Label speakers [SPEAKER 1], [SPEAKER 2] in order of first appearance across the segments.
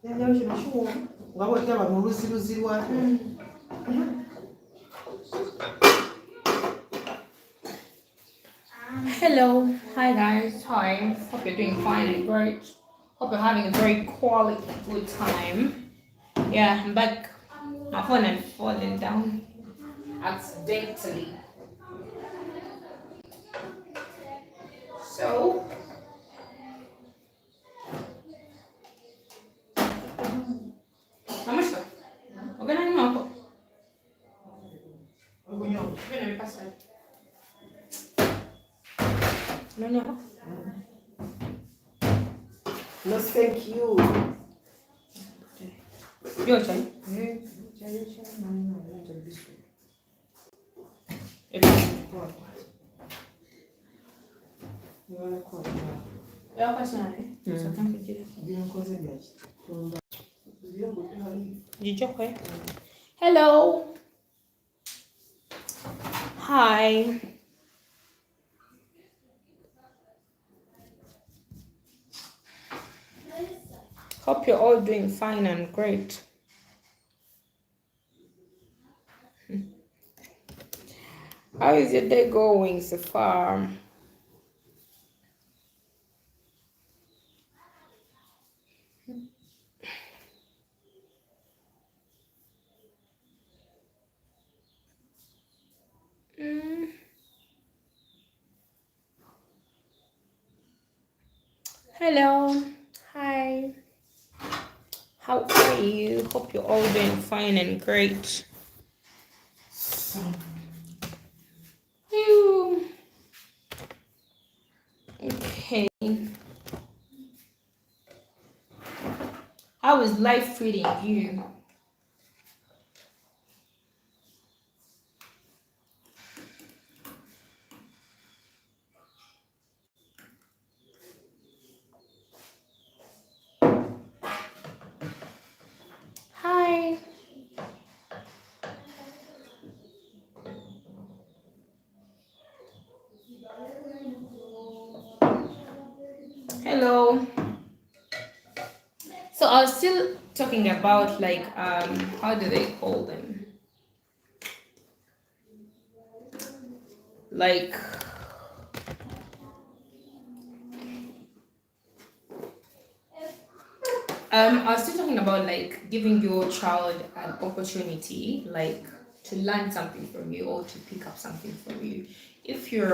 [SPEAKER 1] Hello, hi guys, hi. Hope you're doing fine and great. Hope you're having a very quality good time. Yeah, I'm back. My phone had fallen down accidentally. So, Mamushka, we're gonna know.
[SPEAKER 2] No, thank you.
[SPEAKER 1] Your turn. Your question. So thank you. Hello. Hi. Hope you're all doing fine and great. How is your day going so far? Mm, hello. Hi. How are you? Hope you're all doing fine and great. You. Okay. How is life treating you? Hi. Hello. So I was still talking about like how do they call them? Like I was still talking about like giving your child an opportunity, like to learn something from you or to pick up something from you. If you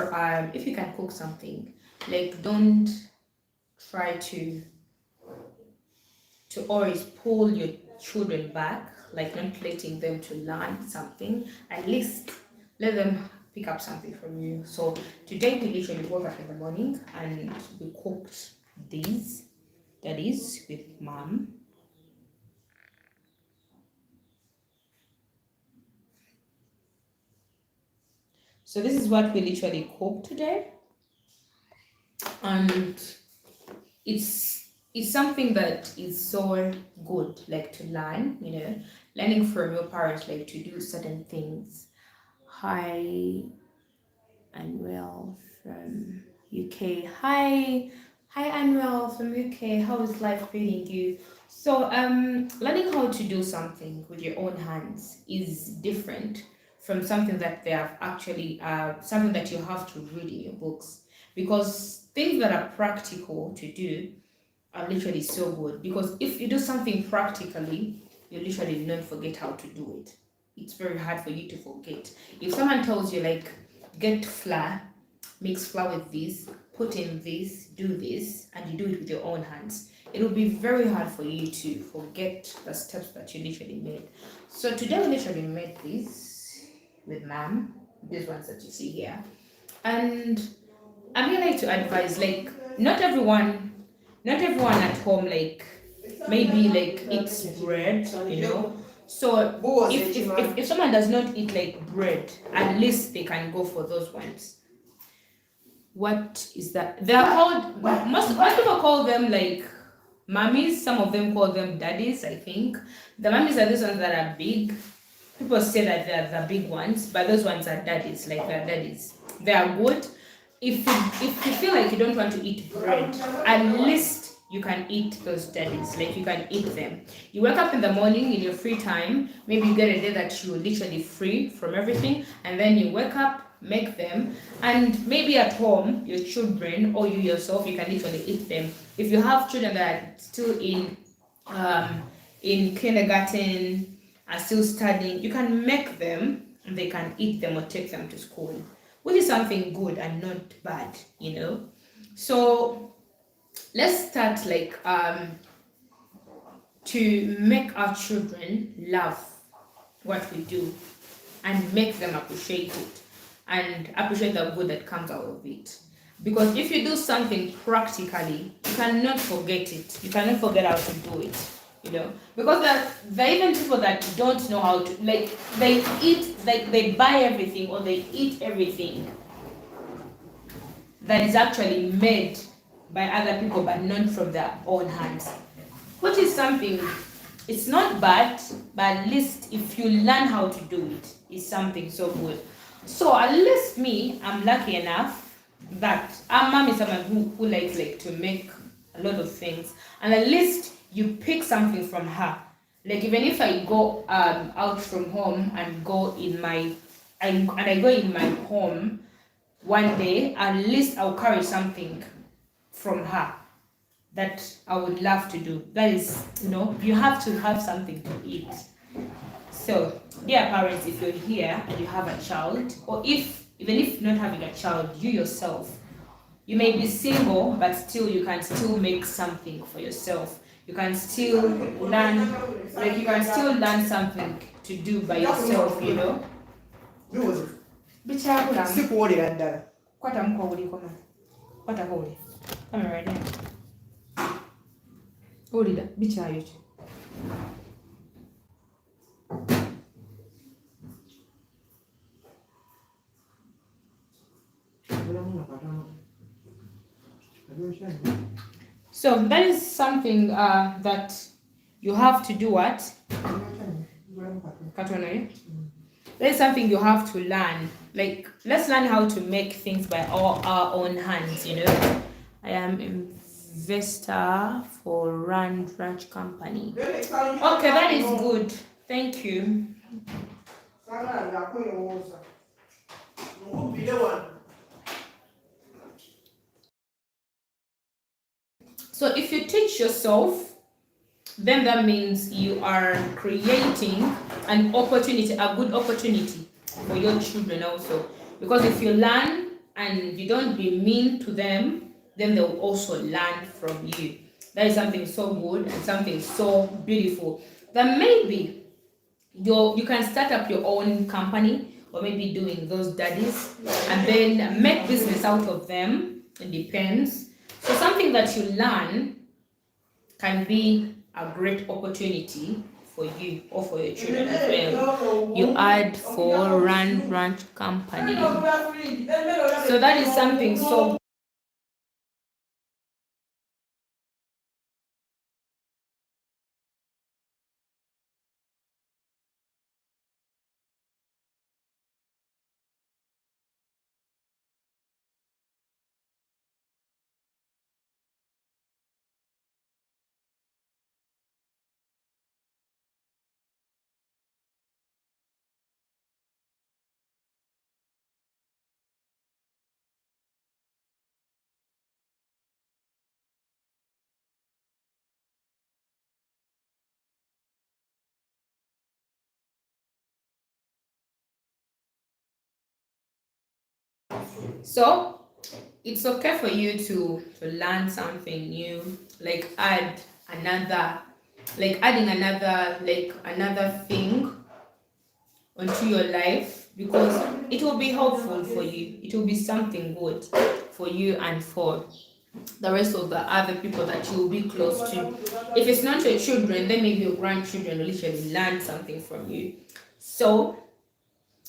[SPEAKER 1] can cook something, like don't try to always pull your children back, like not letting them to learn something. At least let them pick up something from you. So today we literally woke up in the morning and we cooked these. That is with mom. So this is what we literally cooked today, and it's something that is so good, like to learn, learning from your parents, like to do certain things. Hi, Anwell from UK. Hi, Anwell from UK. How is life treating you? So, learning how to do something with your own hands is different from something that they have actually, something that you have to read in your books. Because things that are practical to do are literally so good. Because if you do something practically, you literally don't forget how to do it. It's very hard for you to forget. If someone tells you, like, get flour, mix flour with this, put in this, do this, and you do it with your own hands, it will be very hard for you to forget the steps that you literally made. So today we literally made this with mom, these ones that you see here. And I'm here like to advise, like, not everyone at home, like, maybe like eats bread, So if someone does not eat like bread, at least they can go for those ones. What is that? They are called, most people call them like mummies. Some of them call them daddies, I think. The mummies are these ones that are big. People say that they're the big ones, but those ones are daddies, like they're daddies. They are good. If you feel like you don't want to eat bread, at least you can eat those daddies, like you can eat them. You wake up in the morning in your free time, maybe you get a day that you're literally free from everything, and then you wake up, make them, and maybe at home, your children or you yourself, you can literally eat them. If you have children that are still in kindergarten, are still studying, you can make them and they can eat them or take them to school, which is something good and not bad, you know. So let's start like to make our children love what we do and make them appreciate it and appreciate the good that comes out of it. Because if you do something practically, you cannot forget it. You cannot forget how to do it, you know. Because there are even people that don't know how to, like, they eat, like, they buy everything or they eat everything that is actually made by other people but not from their own hands. Which is something, it's not bad, but at least if you learn how to do it, it's something so good. So at least me, I'm lucky enough that our mom is someone who likes like to make a lot of things, and at least you pick something from her. Like even if I go out from home and go in my I go in my home one day, at least I'll carry something from her that I would love to do. That is, you know, you have to have something to eat. So, dear parents, if you're here and you have a child, or even if not having a child, you yourself, you may be single, but still you can still make something for yourself. You can still learn, like you can still learn something to do by yourself, you know.
[SPEAKER 2] Sikuwulira ddala.
[SPEAKER 1] Kwata mukowuli koma. Kwata kowuli. Come right there. Owulira bikyayo ki? So that is something that you have to do what? That is something you have to learn. Like, let's learn how to make things by our own hands, you know. I am investor for Rand Ranch Company. Okay, that is good. Thank you. So if you teach yourself, then that means you are creating an opportunity, a good opportunity for your children also. Because if you learn and you don't be mean to them, then they'll also learn from you. That is something so good and something so beautiful. Then maybe you can start up your own company, or maybe doing those daddies and then make business out of them. It depends. So something that you learn can be a great opportunity for you or for your children as well. You add for Rand Ranch Company. So that is something so So it's okay for you to learn something new, like adding another thing onto your life, because it will be helpful for you. It will be something good for you and for the rest of the other people that you will be close to. If it's not your children, then maybe your grandchildren will literally learn something from you. So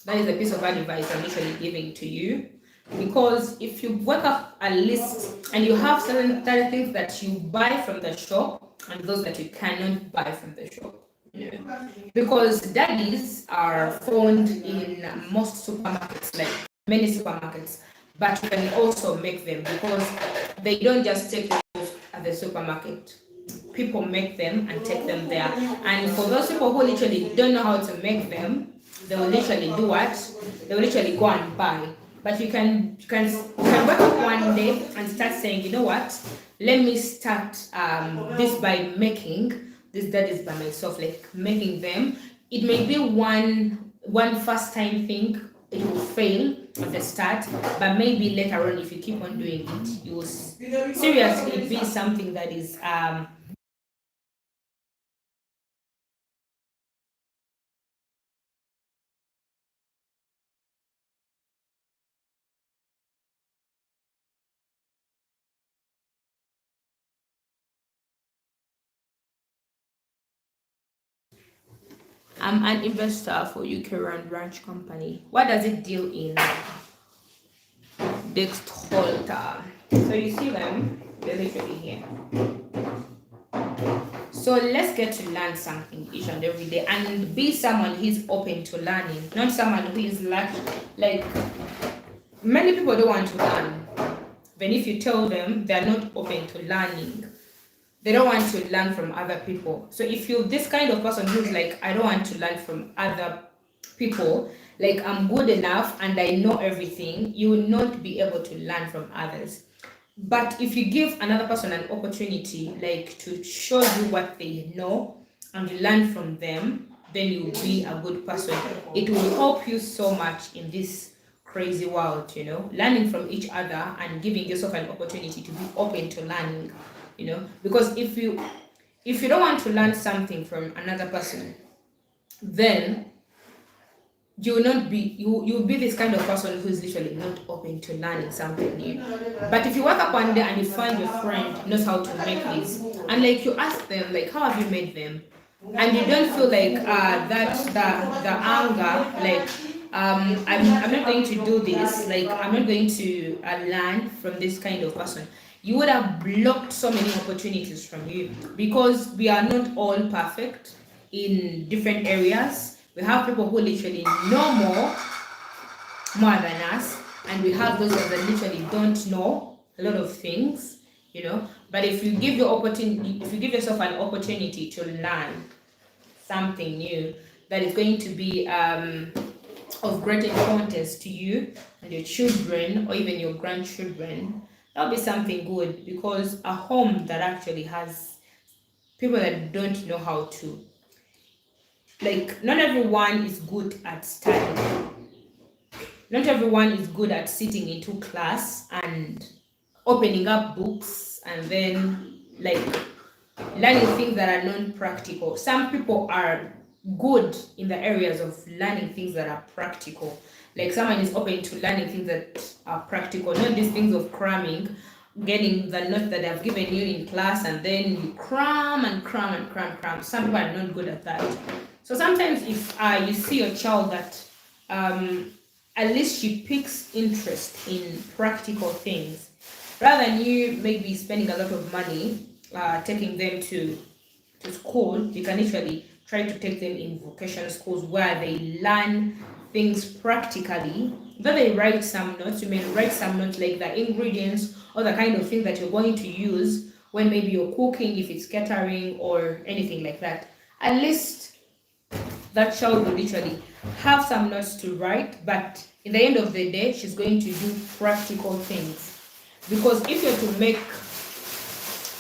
[SPEAKER 1] that is a piece of advice I'm literally giving to you. Because if you work up a list and you have certain things that you buy from the shop and those that you cannot buy from the shop, you know, because daddies are found in most supermarkets, like many supermarkets, but you can also make them because they don't just take at the supermarket. People make them and take them there. And for those people who literally don't know how to make them, they will literally do what? They will literally go and buy. But you can wake up one day and start saying, you know what? Let me start this by making this daddies by myself, like making them. It may be one first time thing, it will fail at the start, but maybe later on, if you keep on doing it, you will seriously be something that is I'm an investor for UK Rand Ranch Company. What does it deal in? Dextrolta. So you see them, they're literally here. So let's get to learn something each and every day and be someone who's open to learning, not someone who is like many people don't want to learn. Then if you tell them they're not open to learning, they don't want to learn from other people. So if you're this kind of person who's like, I don't want to learn from other people, like I'm good enough and I know everything, you will not be able to learn from others. But if you give another person an opportunity, like to show you what they know and you learn from them, then you will be a good person. It will help you so much in this crazy world, you know, learning from each other and giving yourself an opportunity to be open to learning, you know, because if you don't want to learn something from another person, then you will not be you'll be this kind of person who's literally not open to learning something new. But if you wake up one day and you find your friend knows how to make this, and like you ask them like, how have you made them, and you don't feel like that the anger, like I'm not going to do this, like I'm not going to learn from this kind of person, you would have blocked so many opportunities from you, because we are not all perfect in different areas. We have people who literally know more than us, and we have those that literally don't know a lot of things, you know. But if you give yourself an opportunity to learn something new that is going to be of great importance to you and your children or even your grandchildren, that'll be something good, because a home that actually has people that don't know how to, like, not everyone is good at studying. Not everyone is good at sitting into class and opening up books and then like learning things that are non-practical. Some people are good in the areas of learning things that are practical. Like someone is open to learning things that are practical, not these things of cramming, getting the notes that I've given you in class and then you cram and cram and cram. Some people are not good at that. So sometimes if you see a child that at least she picks interest in practical things, rather than you maybe spending a lot of money taking them to school, you can actually try to take them in vocational schools where they learn things practically. Though they write some notes, you may write some notes like the ingredients or the kind of thing that you're going to use when maybe you're cooking, if it's catering or anything like that. At least that child will literally have some notes to write, but in the end of the day, she's going to do practical things. Because if you're to make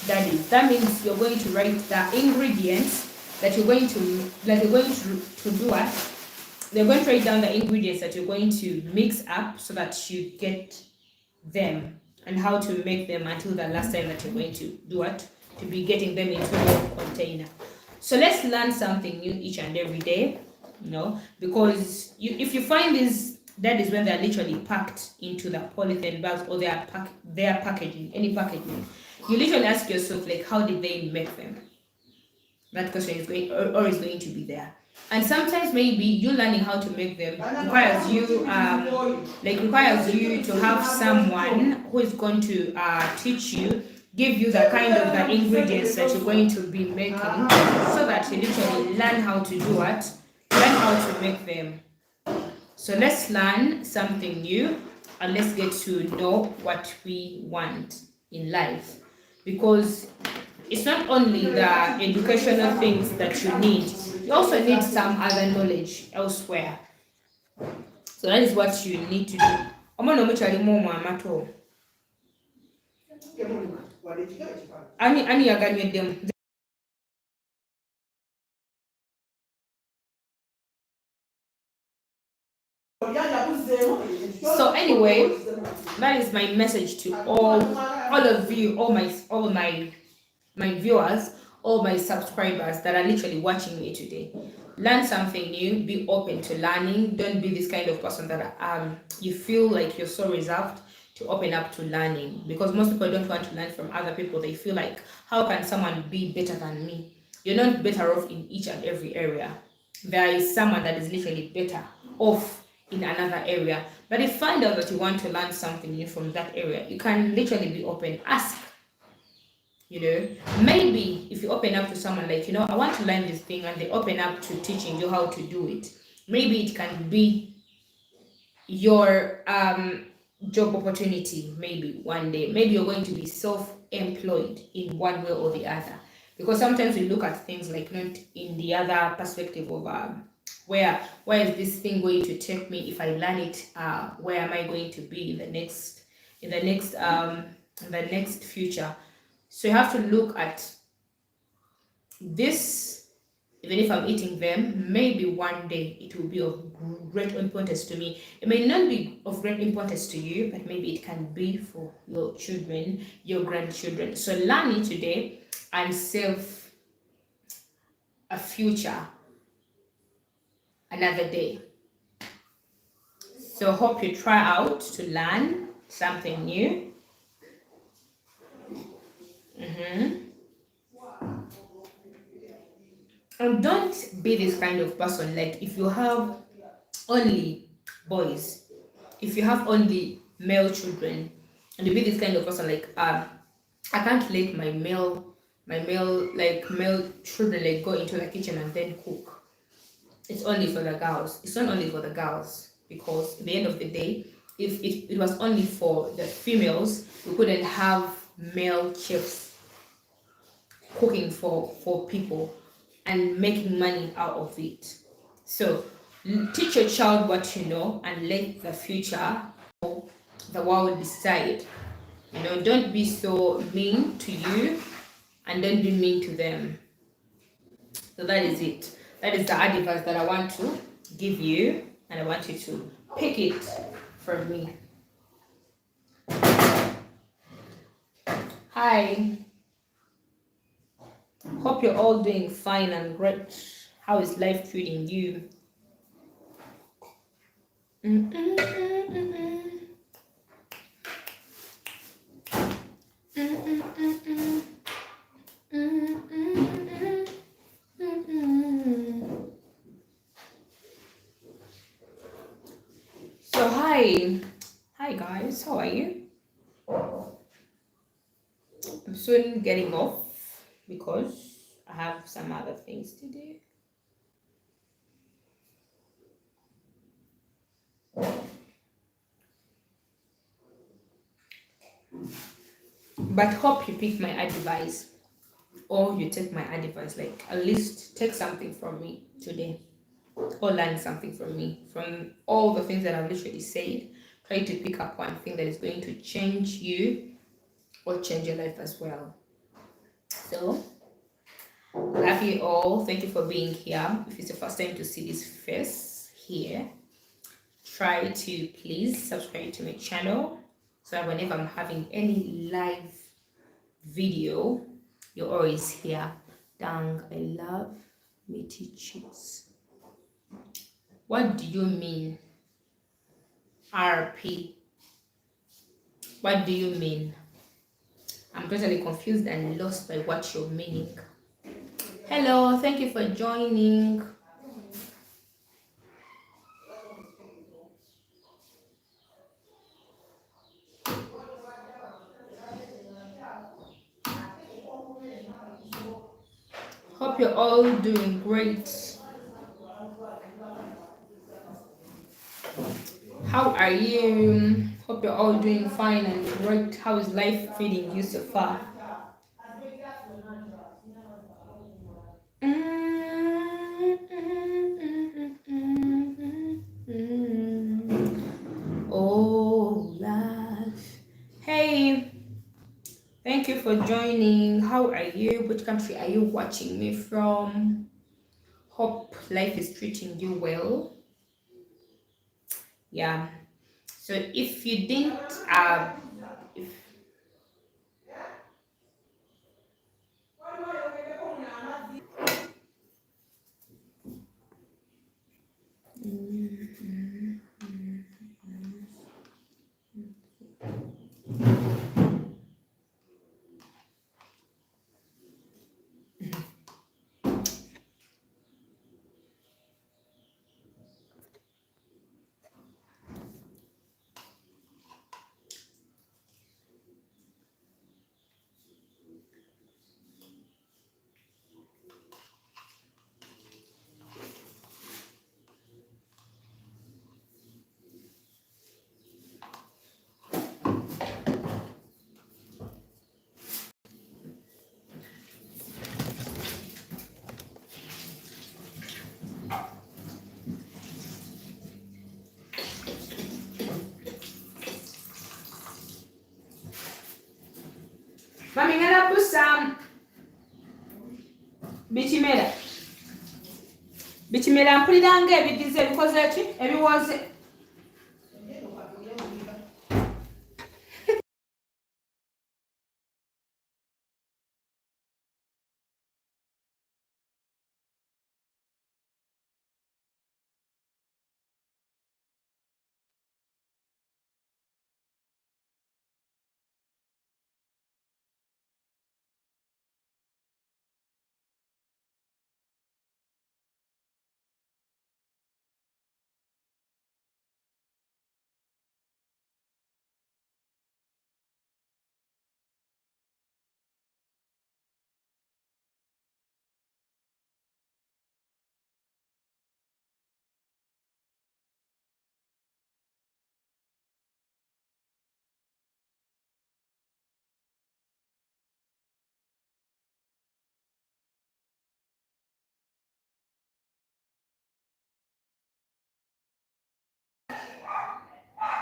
[SPEAKER 1] that means you're going to write the ingredients that you're going to do what? They're going to write down the ingredients that you're going to mix up so that you get them and how to make them until the last time that you're going to do what? To be getting them into a container. So let's learn something new each and every day, you know, because if you find these, that is when they're literally packed into the polythene bags or they are packaging, any packaging. You literally ask yourself, like, how did they make them? That question is going to be there. And sometimes maybe you learning how to make them requires you to have someone who is going to teach you, give you the kind of the ingredients that you're going to be making, so that you literally learn how to do what? Learn how to make them. So let's learn something new and let's get to know what we want in life. because it's not only the educational things that you need, you also need some other knowledge elsewhere. So that is what you need to do. Omwana omukyali mu amato. Ani yaganyeddemu. So anyway, that is my message to all of you, all my viewers, all my subscribers that are literally watching me today. Learn something new, be open to learning. Don't be this kind of person that you feel like you're so reserved to open up to learning, because most people don't want to learn from other people. They feel like, how can someone be better than me? You're not better off in each and every area. There is someone that is literally better off in another area. But if you find out that you want to learn something new from that area, you can literally be open, ask. Maybe if you open up to someone like, I want to learn this thing, and they open up to teaching you how to do it, maybe it can be your job opportunity. Maybe one day, maybe you're going to be self-employed in one way or the other, because sometimes we look at things like not in the other perspective of where is this thing going to take me if I learn it, where am I going to be in the next future. So you have to look at this. Even if I'm eating them, maybe one day it will be of great importance to me. It may not be of great importance to you, but maybe it can be for your children, your grandchildren. So learn it today and save a future another day. So hope you try out to learn something new. And don't be this kind of person, like if you have only boys, if you have only male children, and you be this kind of person like, I can't let my male children like go into the kitchen and then cook. It's only for the girls. It's not only for the girls, because at the end of the day, if it was only for the females, we couldn't have male chefs cooking for people and making money out of it. So teach your child what you know, and let the future, the world decide. Don't be so mean to you, and don't be mean to them. So that is it. That is the advice that I want to give you, and I want you to pick it from me. Hi. Hope you're all doing fine and great. How is life treating you? So hi guys, how are you? I'm soon getting off because I have some other things to do. But hope you pick my advice, or you take my advice, like at least take something from me today, or learn something from me. From all the things that I've literally said, try to pick up one thing that is going to change you or change your life as well. So love you all. Thank you for being here. If it's the first time to see this face here, try to please subscribe to my channel, so that whenever I'm having any live video, you're always here. Dang, I love meaty cheeks. What do you mean? RP. What do you mean? I'm totally confused and lost by what you're meaning. Hello, thank you for joining. Hope you're all doing great. How are you? Hope you're all doing fine and great. How is life treating you so far? for joining. How are you? Which country are you watching me from? Hope life is treating you well. Yeah. So if you didn't if Mami ngala busam bichimera. Bichimera mpulira ng'ebidize ebikoze ki? Ebiwoze.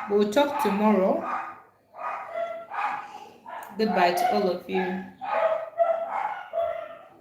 [SPEAKER 1] We'll talk tomorrow. Goodbye to all of you.